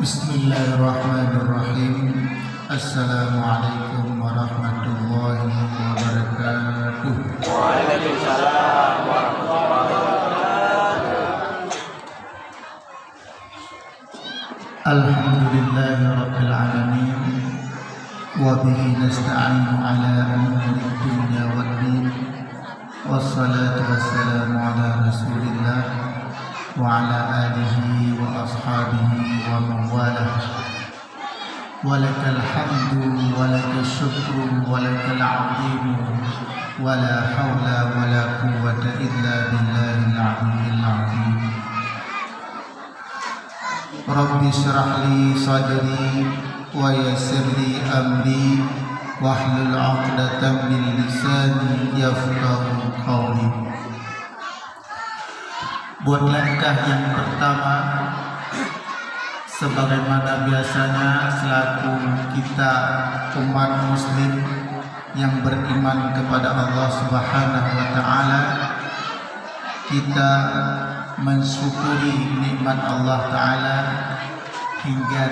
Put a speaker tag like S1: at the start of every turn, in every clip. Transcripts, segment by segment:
S1: Bismillahirrahmanirrahim. Assalamualaikum warahmatullahi wabarakatuh.
S2: Waalaikumsalam warahmatullahi wabarakatuh.
S1: Alhamdulillahi rabbil alamin. Wa bihi nasta'inu ala umuri dunya waddin. Wassalatu wassalamu ala rasulillah wa ala alihi wa ashabihi wa man walah. Walakal hamdu walakal syukru walakal azimu wala hawla wala quwwata illa billahil aliyyil azim. Rabbi shrah li sadri wa yassir li amri wahlul 'uqdatam min lisani yafqahu qawli. Buat langkah yang pertama, sebagaimana biasanya selaku kita umat muslim yang beriman kepada Allah Subhanahu wa taala, kita mensyukuri nikmat Allah taala hingga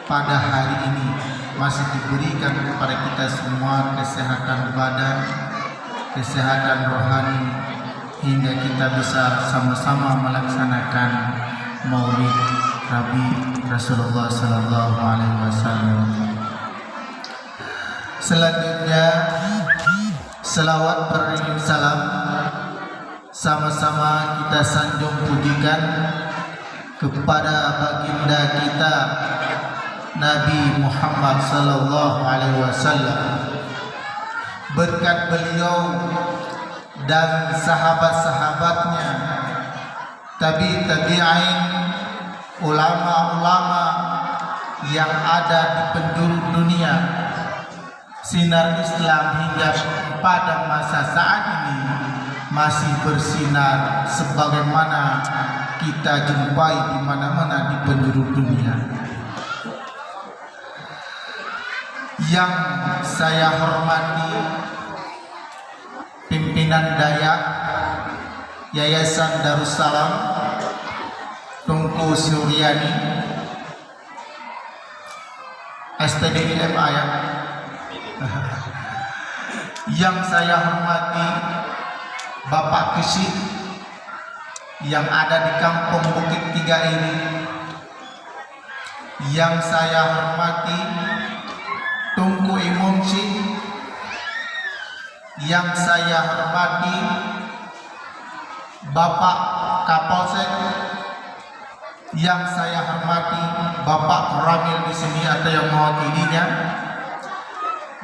S1: pada hari ini masih diberikan kepada kita semua kesehatan badan, kesehatan rohani, hingga kita bisa sama-sama melaksanakan Maulid Nabi Rasulullah Sallallahu Alaihi Wasallam. Selanjutnya, selawat beriring salam sama-sama kita sanjung pujikan kepada baginda kita Nabi Muhammad Sallallahu Alaihi Wasallam. Berkat beliau dan sahabat-sahabatnya, tabi'in, ulama-ulama yang ada di penjuru dunia, sinar Islam hingga pada masa saat ini masih bersinar sebagaimana kita jumpai di mana-mana di penjuru dunia. Yang saya hormati pimpinan Dayak Yayasan Darussalam Tungku Suryani STDIM Ayam. Yang saya hormati Bapak Kesi yang ada di Kampung Bukit Tiga ini. Yang saya hormati Tungku Imumsi. Yang saya hormati Bapak Kapolsek. Yang saya hormati Bapak Ramil di sini atau yang mewakilinya.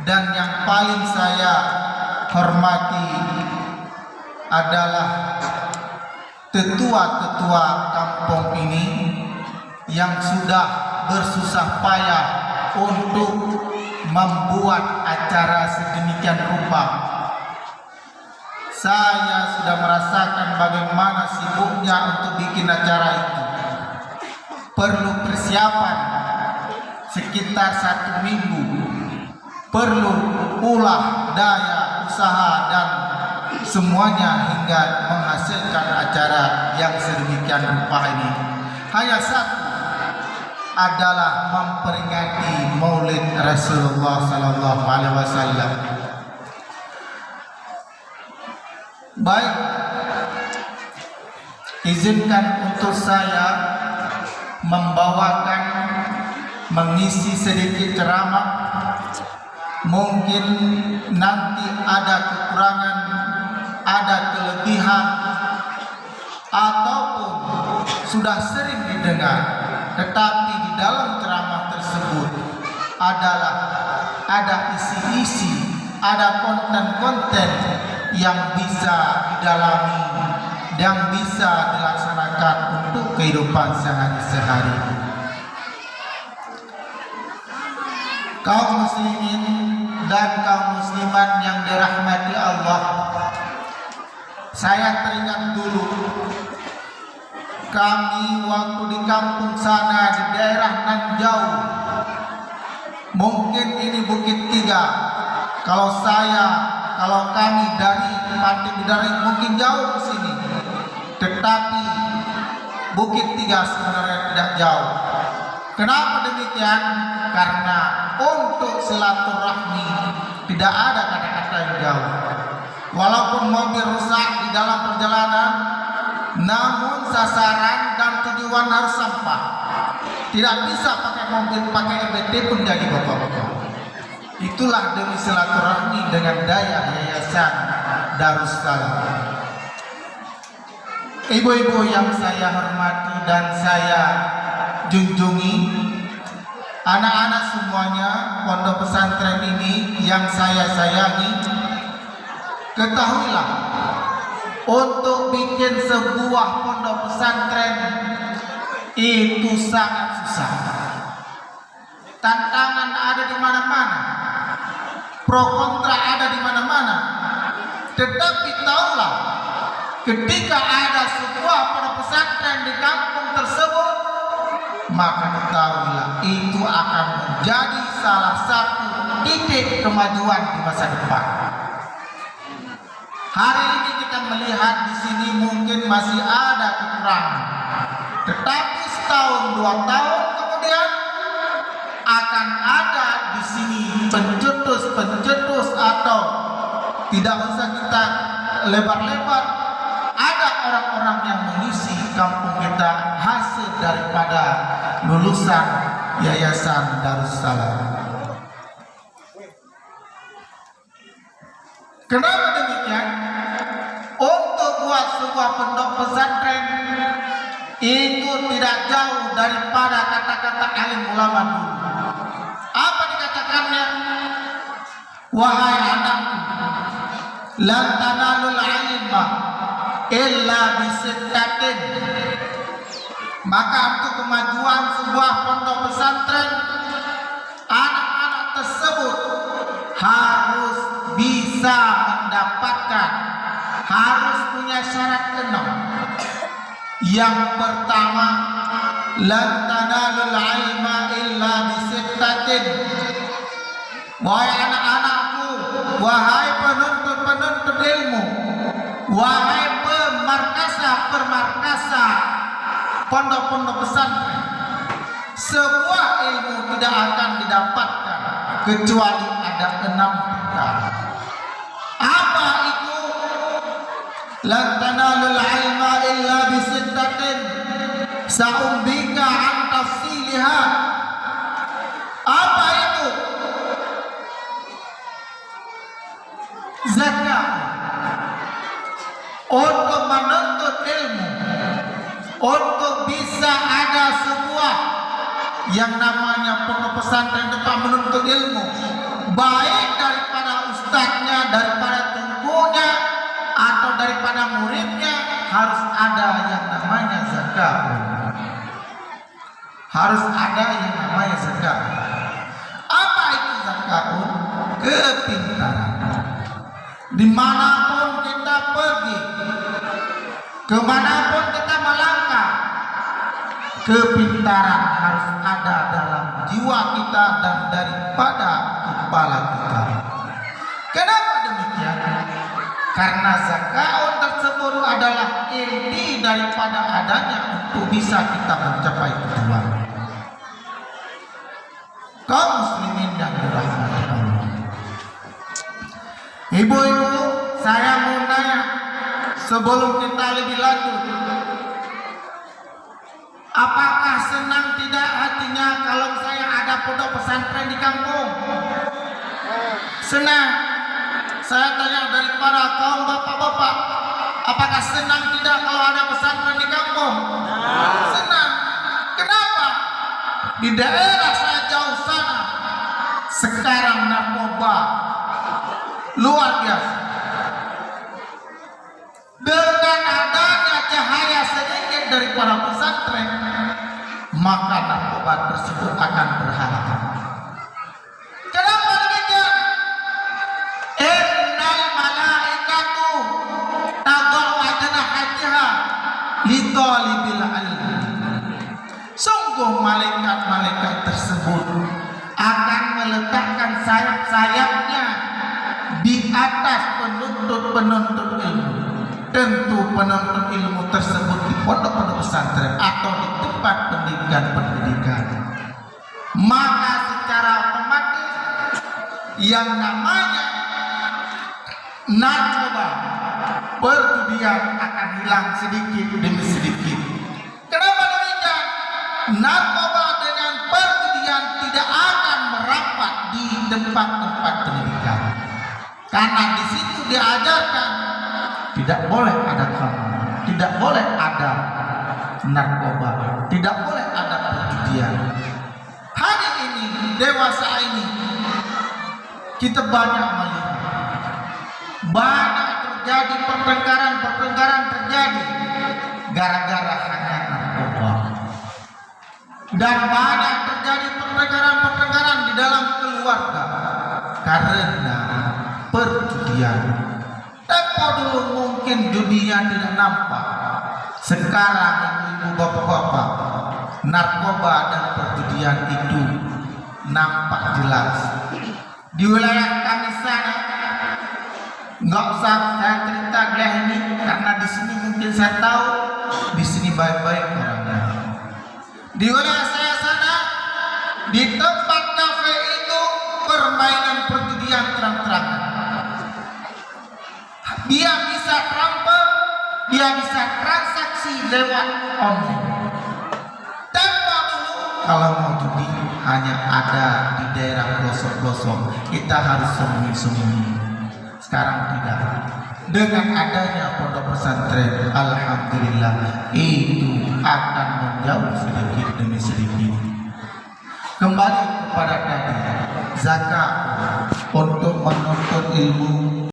S1: Dan yang paling saya hormati adalah tetua-tetua kampung ini yang sudah bersusah payah untuk membuat acara sedemikian rupa. Saya sudah merasakan bagaimana sibuknya untuk bikin acara itu. Perlu persiapan sekitar 1 minggu. Perlu ulah daya usaha dan semuanya hingga menghasilkan acara yang sedemikian rupa ini. Hanya satu adalah memperingati Maulid Rasulullah Sallallahu Alaihi Wasallam. Baik, izinkan untuk saya membawakan, mengisi sedikit ceramah. Mungkin nanti ada kekurangan, ada kelebihan, ataupun sudah sering didengar, tetapi di dalam ceramah tersebut adalah ada isi-isi, ada konten-konten yang bisa didalami, yang bisa dilaksanakan untuk kehidupan sehari-hari. Kaum muslimin dan kaum muslimat yang dirahmati Allah, saya teringat dulu kami waktu di kampung sana di daerah nan jauh, mungkin ini Bukit Tiga. Kalau kami dari Pantai Bidari mungkin jauh ke sini, tetapi Bukit Tiga sebenarnya tidak jauh. Kenapa demikian? Karena untuk silaturahmi tidak ada kata-kata yang jauh. Walaupun mobil rusak di dalam perjalanan, namun sasaran dan tujuan harus sampah. Tidak bisa pakai mobil, pakai EBT pun jadi bapak-bapak. Itulah demi silaturahmi dengan daya Yayasan Darussalam. Ibu-ibu yang saya hormati dan saya junjungi, anak-anak semuanya pondok pesantren ini yang saya sayangi, ketahuilah untuk bikin sebuah pondok pesantren itu sangat susah. Tantangan ada di mana-mana, pro kontra ada di mana-mana. Tetapi tahulah, ketika ada sebuah pondok pesantren di kampung tersebut, maka ketahuilah itu akan menjadi salah satu titik kemajuan di masa depan. Hari ini kita melihat di sini mungkin masih ada kekurangan, tetapi setahun 2 tahun kemudian akan ada di sini pencetus atau tidak usah kita lebar-lebar, ada orang-orang yang mengisi kampung kita hasil daripada lulusan Yayasan Darussalam. Kenapa demikian? Untuk buat sebuah pondok pesantren itu tidak jauh daripada kata-kata alim ulama dulu. Apa dikatakannya? Wahai anakku, lan tanalul ilma illa bisittatin. Maka untuk kemajuan sebuah pondok pesantren, anak-anak tersebut harus bisa mendapatkan, harus punya syarat 6. Yang pertama, lan tanalul ilma illa bisittatin. Wahai anak-anakku, wahai penuntut-penuntut ilmu, wahai pemarkasa pondok-pondok pesantren, sebuah ilmu tidak akan didapatkan kecuali ada 6 perkara. Apa itu? Lan tanalul ilma illa bisittatin, sa'umbika an tafsiliha. Apa itu? Zakat. Untuk menuntut ilmu, untuk bisa ada sebuah yang namanya pondok pesantren tempat menuntut ilmu, baik daripada ustadznya, daripada tunggungnya, atau daripada muridnya, harus ada yang namanya zakat. Harus ada yang namanya zakat. Apa itu zakat? Kepintaran. Dimanapun kita pergi, kemanapun kita melangkah, kepintaran harus ada dalam jiwa kita dan daripada kepala kita. Kenapa demikian? Karena zakat tersebut adalah inti daripada adanya untuk bisa kita mencapai tujuan. Kaum muslimin yang dirahmati Allah, ibu-ibu, saya mau nanya sebelum kita lebih lanjut, apakah senang tidak hatinya kalau saya ada pondok pesantren di kampung? Senang. Saya tanya daripada kaum bapak-bapak, apakah senang tidak kalau ada pesantren di kampung? Senang. Kenapa? Di daerah saya jauh sana sekarang narkoba luar biasa. Dengan adanya cahaya sedikit daripada pesantren, maka narkoba tersebut akan berhalangan. Kenapa demikian? Innal malaikatu tadau ajnahatiha li talibil ilm. Sungguh malaikat-malaikat tersebut akan meletakkan sayap-sayapnya di atas penuntut-penuntut ilmu. Tentu penuntut ilmu tersebut di pondok-pondok pesantren atau di tempat pendidikan-pendidikan. maka secara otomatis yang namanya narkoba, perjudian akan hilang sedikit demi sedikit. Kenapa demikian? Narkoba dengan perjudian tidak akan merapat di tempat-tempat pendidikan, karena di situ diajarkan tidak boleh ada khamr, tidak boleh ada narkoba, tidak boleh ada perjudian. Hari ini, dewasa ini, kita banyak melihat banyak terjadi pertengkaran terjadi gara-gara hanya narkoba, dan banyak terjadi pertengkaran di dalam keluarga karena perjudian. Tempo dulu mungkin dunia tidak nampak, sekarang ibu bapak-bapak, narkoba dan perjudian itu nampak jelas. Di wilayah kami sana, nggak usah saya cerita wilayah ini karena di sini mungkin saya tahu, di sini baik-baik orangnya. Di wilayah saya sana, di tempat kafe itu permainan perjudian terang-terangan. Dia bisa transfer, dia bisa transaksi lewat online. Tempo dulu kalau mau judi hanya ada di daerah pelosok-pelosok, kita harus sembunyi-sembunyi. Sekarang tidak. Dengan adanya pondok pesantren, alhamdulillah, itu akan menjauh sedikit demi sedikit. Kembali kepada tadi, zakat untuk menuntut ilmu